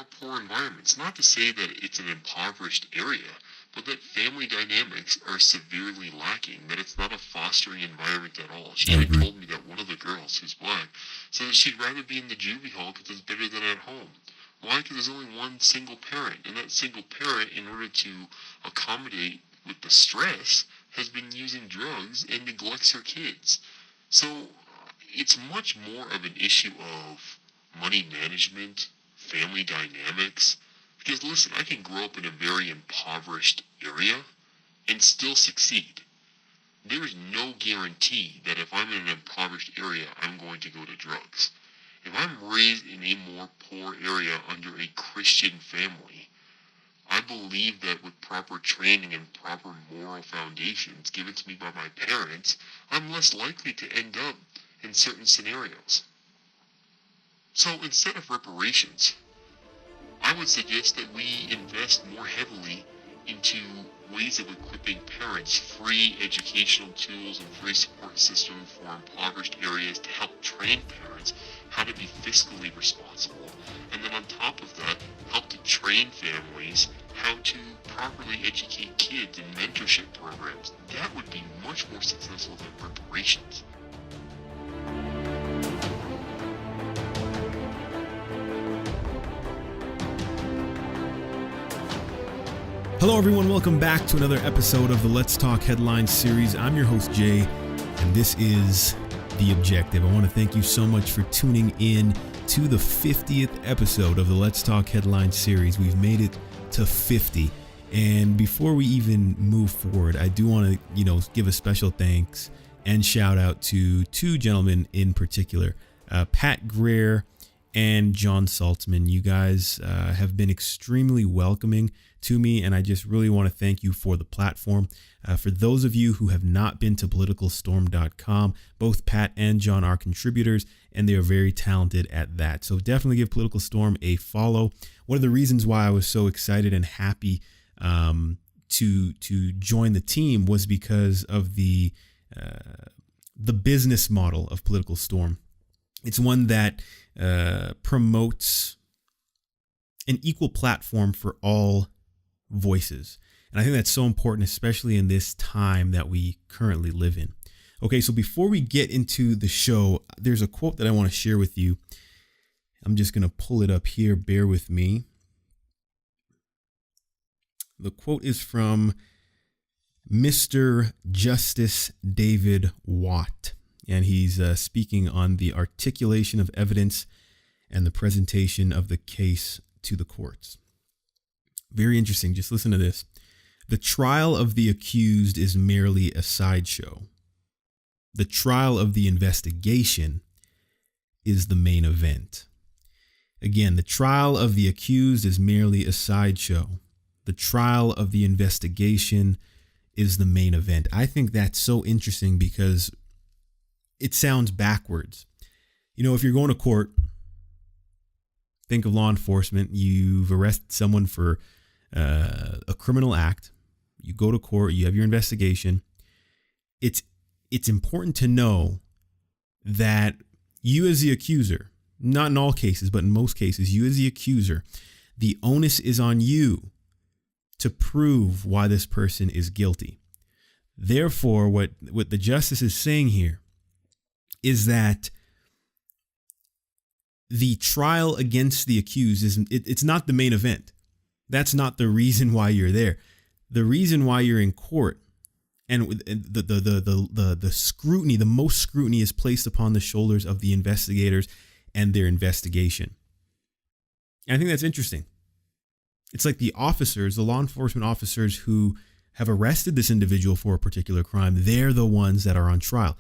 are poor environments. Not to say that it's an impoverished area, but that family dynamics are severely lacking, that it's not a fostering environment at all. She even told me that one of the girls, who's black, said that she'd rather be in the juvie hall because it's better than at home. Why? Because there's only one single parent, and that single parent, in order to accommodate with the stress, has been using drugs and neglects her kids. So it's much more of an issue of money management, family dynamics. Because listen, I can grow up in a very impoverished area and still succeed. There is no guarantee that if I'm in an impoverished area, I'm going to go to drugs. If I'm raised in a more poor area under a Christian family, I believe that with proper training and proper moral foundations given to me by my parents, I'm less likely to end up in certain scenarios. So instead of reparations, I would suggest that we invest more heavily into ways of equipping parents, free educational tools and free support system for impoverished areas to help train parents how to be fiscally responsible, and then on top of that, help to train families how to properly educate kids in mentorship programs. That would be much more successful than reparations. Hello everyone, welcome back to another episode of the Let's Talk Headlines series. I'm your host Jay, and this is The Objective. I want to thank you so much for tuning in to the 50th episode of the Let's Talk Headlines series. We've made it to 50. And before we even move forward, I do want to, give a special thanks and shout out to two gentlemen in particular, Pat Greer and John Saltzman. You guys have been extremely welcoming to me, and I just really want to thank you for the platform. For those of you who have not been to politicalstorm.com, both Pat and John are contributors, and they are very talented at that. So definitely give Political Storm a follow. One of the reasons why I was so excited and happy to join the team was because of the business model of Political Storm. It's one that promotes an equal platform for all voices. And I think that's so important, especially in this time that we currently live in. Okay, so before we get into the show, there's a quote that I want to share with you. I'm just going to pull it up here. Bear with me. The quote is from Mr. Justice David Watt, and he's speaking on the articulation of evidence and the presentation of the case to the courts. Very interesting. Just listen to this. The trial of the accused is merely a sideshow. The trial of the investigation is the main event. Again, the trial of the accused is merely a sideshow. The trial of the investigation is the main event. I think that's so interesting because it sounds backwards. If you're going to court, think of law enforcement. You've arrested someone for a criminal act. You go to court, you have your investigation. It's important to know that you as the accuser, not in all cases, but in most cases, you as the accuser, the onus is on you to prove why this person is guilty. Therefore, what the justice is saying here is that the trial against the accused it's not the main event. That's not the reason why you're there. The reason why you're in court and the scrutiny, the most scrutiny is placed upon the shoulders of the investigators and their investigation. And I think that's interesting. It's like the law enforcement officers who have arrested this individual for a particular crime, they're the ones that are on trial.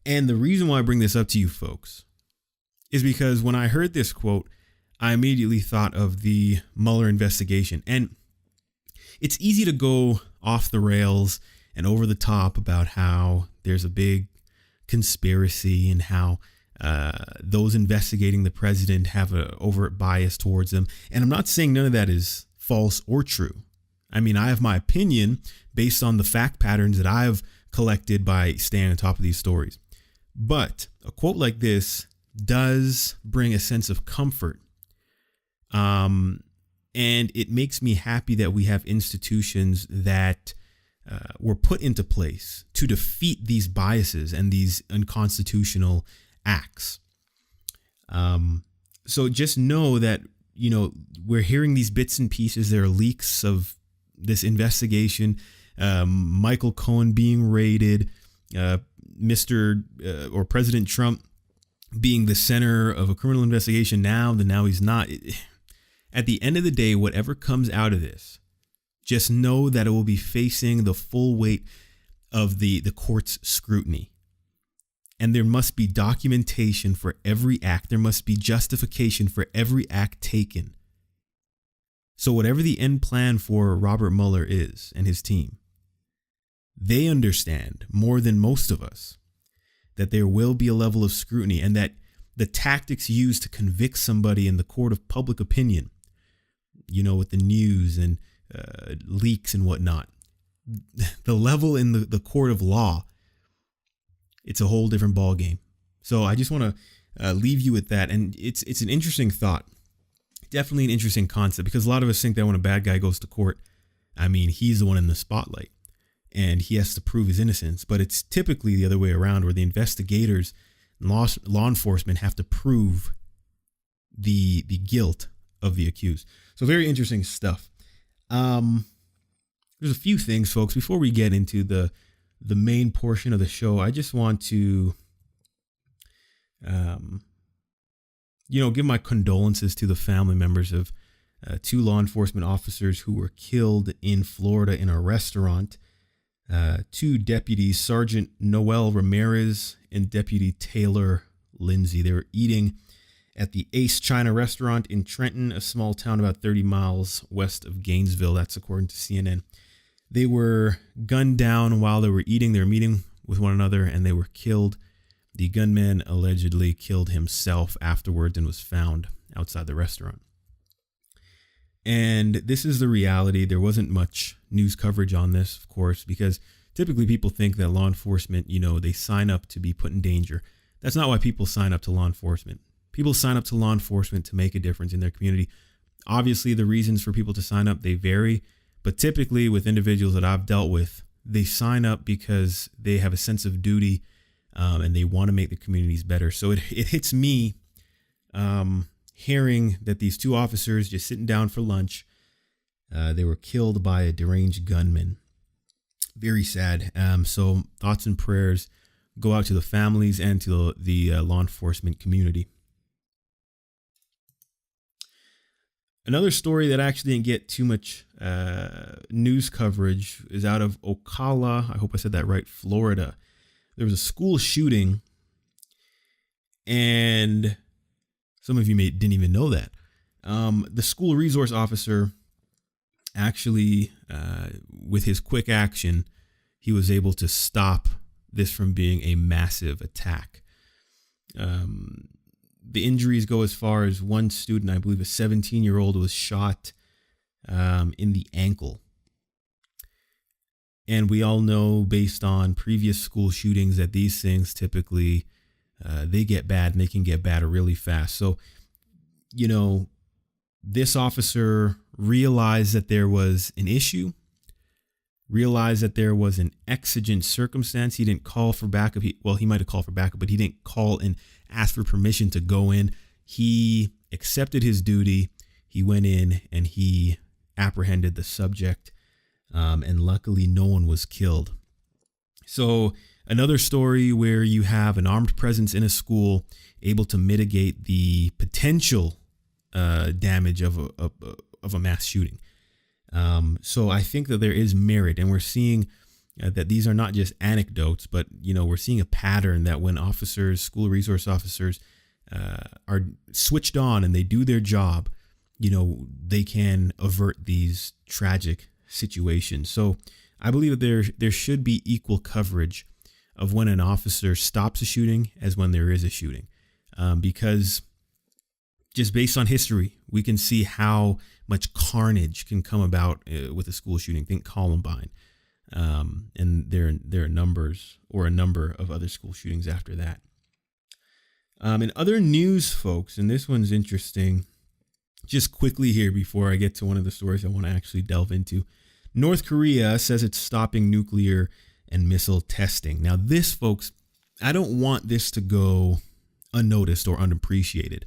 And the reason why I bring this up to you folks is because when I heard this quote, I immediately thought of the Mueller investigation. And it's easy to go off the rails and over the top about how there's a big conspiracy and how those investigating the president have an overt bias towards them. And I'm not saying none of that is false or true. I mean, I have my opinion based on the fact patterns that I've collected by staying on top of these stories. But a quote like this does bring a sense of comfort And it makes me happy that we have institutions that were put into place to defeat these biases and these unconstitutional acts. So just know that, we're hearing these bits and pieces. There are leaks of this investigation, Michael Cohen being raided, or President Trump being the center of a criminal investigation now, then now he's not. At the end of the day, whatever comes out of this, just know that it will be facing the full weight of the court's scrutiny. And there must be documentation for every act. There must be justification for every act taken. So whatever the end plan for Robert Mueller is and his team, they understand more than most of us that there will be a level of scrutiny, and that the tactics used to convict somebody in the court of public opinion, with the news and leaks and whatnot, the level in the court of law, it's a whole different ball game. So I just want to leave you with that. And it's an interesting thought, definitely an interesting concept, because a lot of us think that when a bad guy goes to court, he's the one in the spotlight and he has to prove his innocence. But it's typically the other way around, where the investigators and law enforcement have to prove the guilt of the accused. So very interesting stuff. There's a few things, folks, before we get into the main portion of the show. I just want to, give my condolences to the family members of two law enforcement officers who were killed in Florida in a restaurant. Two deputies, Sergeant Noel Ramirez and Deputy Taylor Lindsay. They were eating at the Ace China restaurant in Trenton, a small town about 30 miles west of Gainesville. That's according to CNN. They were gunned down while they were eating. They were meeting with one another, and they were killed. The gunman allegedly killed himself afterwards and was found outside the restaurant. And this is the reality. There wasn't much news coverage on this, of course, because typically people think that law enforcement, they sign up to be put in danger. That's not why people sign up to law enforcement. People sign up to law enforcement to make a difference in their community. Obviously, the reasons for people to sign up, they vary. But typically with individuals that I've dealt with, they sign up because they have a sense of duty and they want to make the communities better. So it hits me hearing that these two officers just sitting down for lunch, they were killed by a deranged gunman. Very sad. So thoughts and prayers go out to the families and to the law enforcement community. Another story that actually didn't get too much news coverage is out of Ocala. I hope I said that right, Florida. There was a school shooting, and some of you didn't even know that. The school resource officer actually, with his quick action, he was able to stop this from being a massive attack. The injuries go as far as one student, I believe a 17-year-old, was shot in the ankle. And we all know, based on previous school shootings, that these things typically, they get bad, and they can get bad really fast. So, this officer realized that there was an issue, realized that there was an exigent circumstance. He didn't call for backup. He might have called for backup, but he didn't call and ask for permission to go in. He accepted his duty. He went in and he apprehended the subject. And luckily no one was killed. So another story where you have an armed presence in a school able to mitigate the potential damage of a mass shooting. So I think that there is merit, and we're seeing that these are not just anecdotes, but we're seeing a pattern that when officers, school resource officers, are switched on and they do their job, they can avert these tragic situations. So I believe that there should be equal coverage of when an officer stops a shooting as when there is a shooting, because just based on history, we can see how much carnage can come about with a school shooting. Think Columbine, and there are numbers or a number of other school shootings after that. In other news, folks, and this one's interesting. Just quickly here before I get to one of the stories I want to actually delve into. North Korea says it's stopping nuclear and missile testing. Now this, folks, I don't want this to go unnoticed or unappreciated.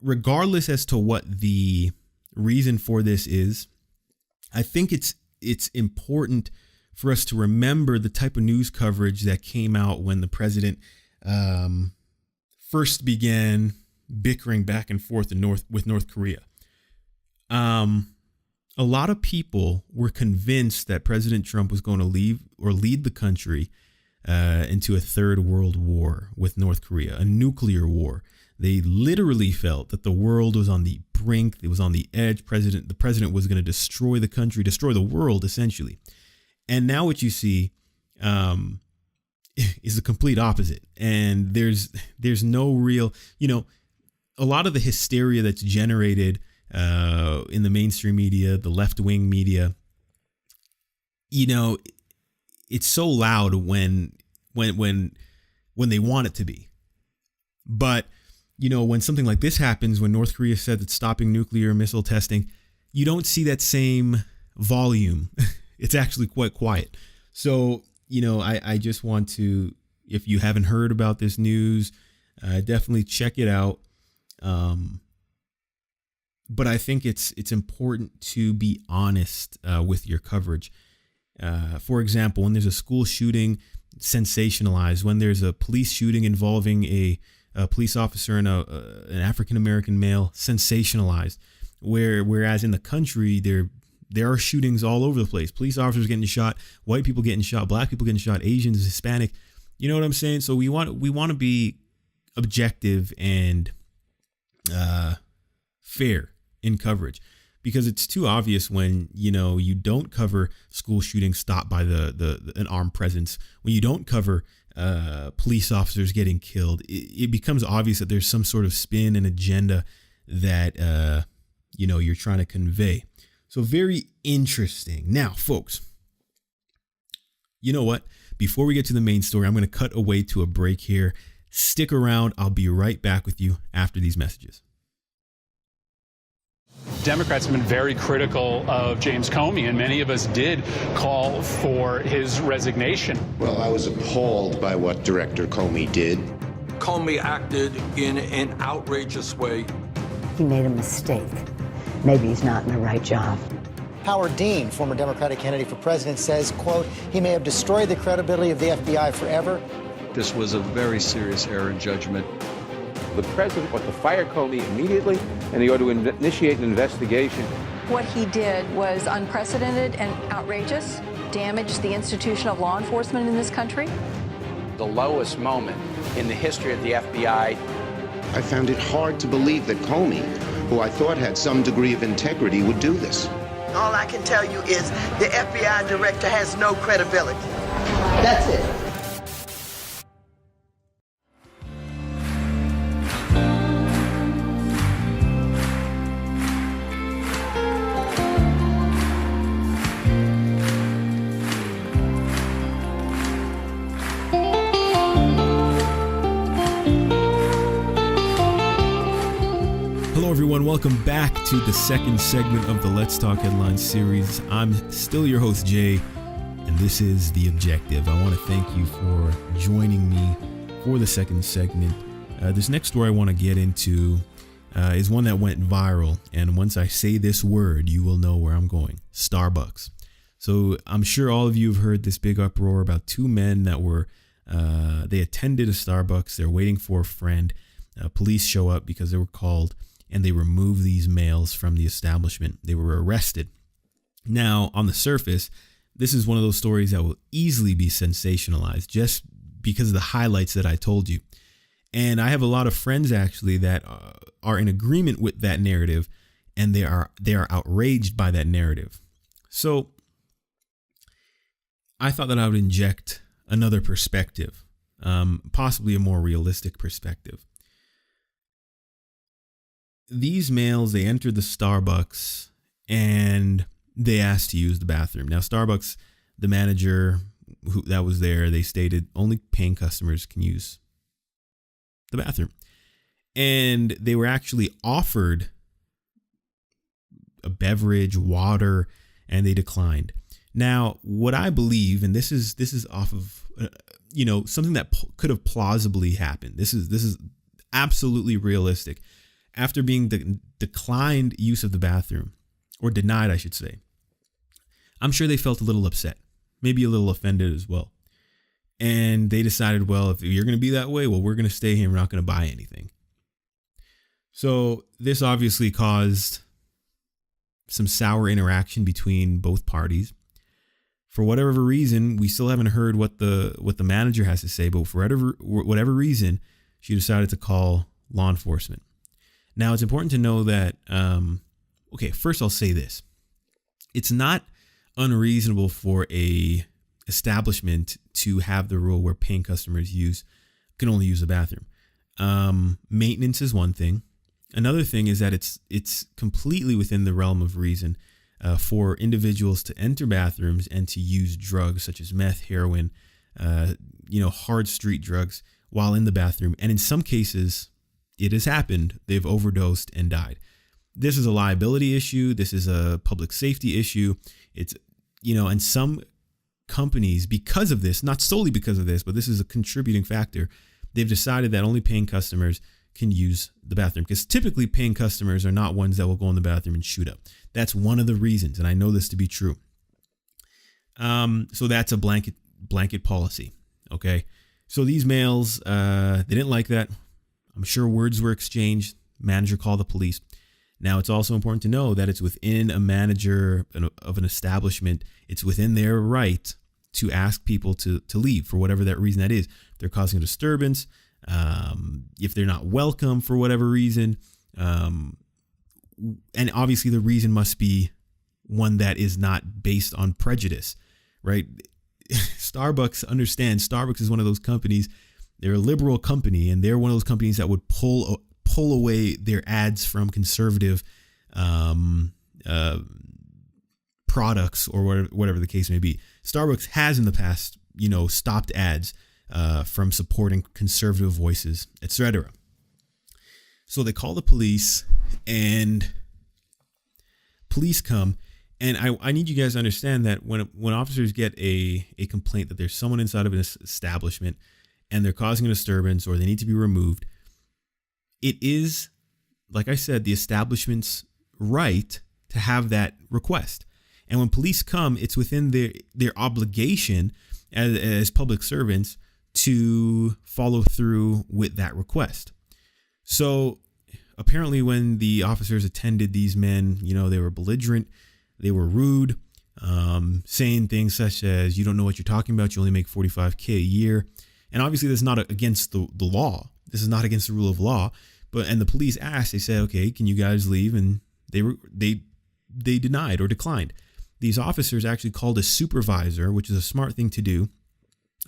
Regardless as to what the reason for this is, I think it's important for us to remember the type of news coverage that came out when the president first began bickering back and forth with North Korea. A lot of people were convinced that President Trump was going to lead the country into a third world war with North Korea, a nuclear war. They literally felt that the world was on the brink. It was on the edge. The president was going to destroy the country, destroy the world, essentially. And now what you see is the complete opposite. And there's no real, a lot of the hysteria that's generated in the mainstream media, the left-wing media, it's so loud when they want it to be. But when something like this happens, when North Korea said it's stopping nuclear missile testing, you don't see that same volume. It's actually quite quiet. So, I just want to, if you haven't heard about this news, definitely check it out. But I think it's important to be honest with your coverage. For example, when there's a school shooting, sensationalized. When there's a police shooting involving a police officer and an African-American male, sensationalized. Whereas in the country, there are shootings all over the place. Police officers getting shot, white people getting shot, black people getting shot, Asians, Hispanic. You know what I'm saying? So we want to be objective and fair in coverage, because it's too obvious when you don't cover school shootings stopped by an armed presence. When you don't cover police officers getting killed, it becomes obvious that there's some sort of spin and agenda that you're trying to convey. So very interesting. Now, folks, you know what? Before we get to the main story, I'm going to cut away to a break here. Stick around. I'll be right back with you after these messages. Democrats have been very critical of James Comey, and many of us did call for his resignation. Well, I was appalled by what Director Comey did. Comey acted in an outrageous way. He made a mistake. Maybe he's not in the right job. Howard Dean, former Democratic candidate for president, says, quote, he may have destroyed the credibility of the FBI forever. This was a very serious error in judgment. The president ought to fire Comey immediately, and he ought to initiate an investigation. What he did was unprecedented and outrageous, damaged the institution of law enforcement in this country. The lowest moment in the history of the FBI. I found it hard to believe that Comey, who I thought had some degree of integrity, would do this. All I can tell you is the FBI director has no credibility. That's it. Welcome back to the second segment of the Let's Talk Headlines series. I'm still your host, Jay, and this is The Objective. I want to thank you for joining me for the second segment. This next story I want to get into is one that went viral, and once I say this word, you will know where I'm going. Starbucks. So I'm sure all of you have heard this big uproar about two men that were, they attended a Starbucks. They're waiting for a friend. Police show up because they were called, and they removed these males from the establishment. They were arrested. Now, on the surface, this is one of those stories that will easily be sensationalized just because of the highlights that I told you. And I have a lot of friends actually that are in agreement with that narrative, and they are outraged by that narrative. So I thought that I would inject another perspective, possibly a more realistic perspective. These males, they entered the Starbucks and they asked to use the bathroom. Now, Starbucks, the manager that was there, they stated only paying customers can use the bathroom. and they were actually offered a beverage, water, and they declined. Now, what I believe, and this is off of something that could have plausibly happened. This is absolutely realistic. After being declined use of the bathroom, or denied, I should say, I'm sure they felt a little upset, maybe a little offended as well. And they decided, well, if you're going to be that way, well, we're going to stay here. We're not going to buy anything. So this obviously caused some sour interaction between both parties. For whatever reason, we still haven't heard what the manager has to say, but for whatever reason, she decided to call law enforcement. Now, it's important to know that, first I'll say this. It's not unreasonable for a establishment to have the rule where paying customers can only use the bathroom. Maintenance is one thing. Another thing is that it's completely within the realm of reason for individuals to enter bathrooms and to use drugs such as meth, heroin, hard street drugs while in the bathroom. And in some cases, it has happened. They've overdosed and died. This is a liability issue. This is a public safety issue. It's, and some companies, because of this, not solely because of this, but this is a contributing factor, they've decided that only paying customers can use the bathroom, because typically paying customers are not ones that will go in the bathroom and shoot up. That's one of the reasons, and I know this to be true. So that's a blanket policy. Okay. So these males, they didn't like that. I'm sure words were exchanged. Manager called the police. Now, it's also important to know that it's within a manager of an establishment. It's within their right to ask people to leave for whatever that reason that is. If they're causing a disturbance, if they're not welcome for whatever reason. And obviously the reason must be one that is not based on prejudice, right? Starbucks is one of those companies. They're a liberal company, and they're one of those companies that would pull away their ads from conservative products or whatever the case may be. Starbucks has in the past, stopped ads from supporting conservative voices, etc. So they call the police, and police come. And I need you guys to understand that when officers get a complaint that there's someone inside of an establishment and they're causing a disturbance or they need to be removed, it is, like I said, the establishment's right to have that request. And when police come, it's within their obligation as public servants to follow through with that request. So apparently when the officers attended these men, they were belligerent, they were rude, saying things such as, you don't know what you're talking about, you only make $45K a year. And obviously that's not against the law. This is not against the rule of law. And the police asked, they said, okay, can you guys leave? And they denied or declined. These officers actually called a supervisor, which is a smart thing to do.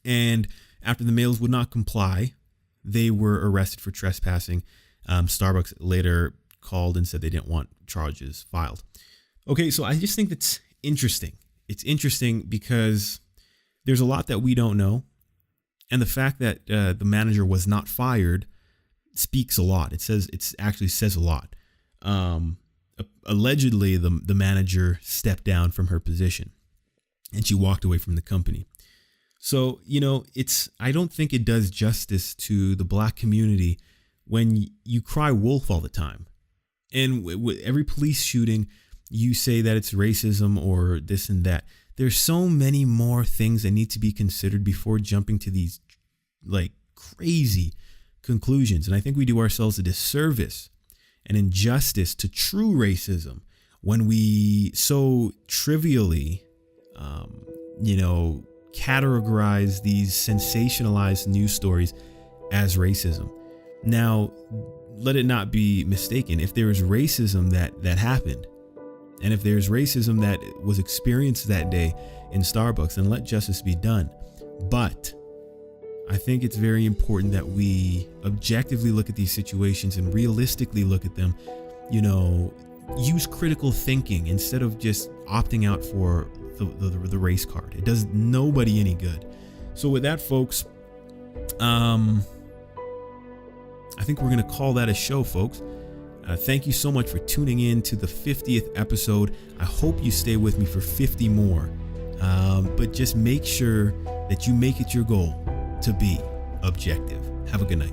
And after the males would not comply, they were arrested for trespassing. Starbucks later called and said they didn't want charges filed. Okay, so I just think that's interesting. It's interesting because there's a lot that we don't know. And the fact that the manager was not fired speaks a lot. It actually says a lot. Allegedly, the manager stepped down from her position and she walked away from the company. So, I don't think it does justice to the black community when you cry wolf all the time. And with every police shooting, you say that it's racism or this and that. There's so many more things that need to be considered before jumping to these crazy conclusions. And I think we do ourselves a disservice, an injustice to true racism when we so trivially, categorize these sensationalized news stories as racism. Now, let it not be mistaken. If there is racism that happened, and if there's racism that was experienced that day in Starbucks, then let justice be done. But I think it's very important that we objectively look at these situations and realistically look at them, use critical thinking instead of just opting out for the race card. It does nobody any good. So with that, folks, I think we're going to call that a show, folks. Thank you so much for tuning in to the 50th episode. I hope you stay with me for 50 more. But just make sure that you make it your goal to be objective. Have a good night.